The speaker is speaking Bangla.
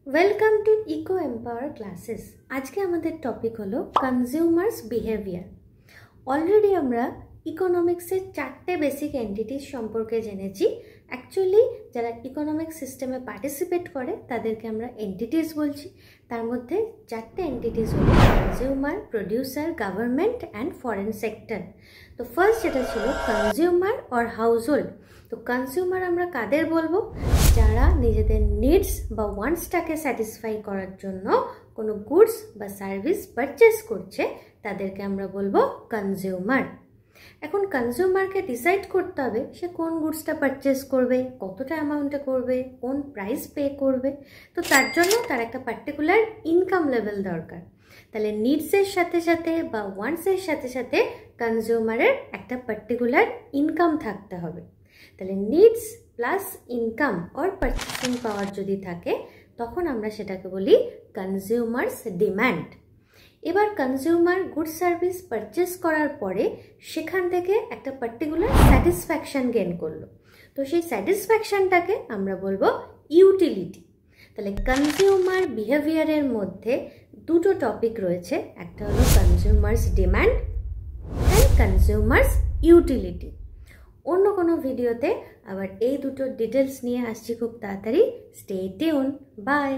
Welcome to Eco Empower classes. আজকে আমাদের টপিক হলো কনজিউমার্স বিহেভিয়ার। অলরেডি আমরা ইকোনমিক্সের 4টে বেসিক এন্টিটিস সম্পর্কে জেনেছি। অ্যাকচুয়ালি যারা ইকোনমিক সিস্টেমে পার্টিসিপেট করে তাদেরকে আমরা এন্টিটিস বলছি। তার মধ্যে 4টে এন্টিটিস হলো consumer, producer, government and foreign sector. তো ফার্স্ট যেটা ছিল কনজিউমার অর হাউসহোল্ড। তো কনজিউমার আমরা কাদের বলবো? যারা নিজেদের নিডস বা ওয়ান্টসটাকে স্যাটিসফাই করার জন্য কোনো গুডস বা সার্ভিস পারচেস করছে, তাদেরকে আমরা বলবো কনজিউমার। এখন কনজিউমারকে ডিসাইড করতে হবে সে কোন গুডসটা পারচেস করবে, কতটা অ্যামাউন্টে করবে, কোন প্রাইস পে করবে। তো তার জন্য তার একটা পার্টিকুলার ইনকাম লেভেল দরকার। তাহলে নিডসের সাথে সাথে বা ওয়ান্টসের সাথে সাথে কনজিউমারের একটা পার্টিকুলার ইনকাম থাকতে হবে। তাহলে needs plus income or purchasing power যদি থাকে তখন আমরা সেটাকে বলি কনজিউমার্স ডিম্যান্ড। এবার কনজিউমার গুড সার্ভিস পারচেস করার পরে সেখান থেকে একটা পার্টিকুলার স্যাটিসফ্যাকশন গেন করলো। তো সেই স্যাটিসফ্যাকশনটাকে আমরা বলবো ইউটিলিটি। তাহলে কনজিউমার বিহেভিয়ারের মধ্যে দুটো টপিক রয়েছে, একটা হলো consumers demand and consumers utility. অন্য কোনো ভিডিওতে আবার এই দুটো ডিটেলস নিয়ে আসছি খুব তাড়াতাড়ি। Stay tuned, by.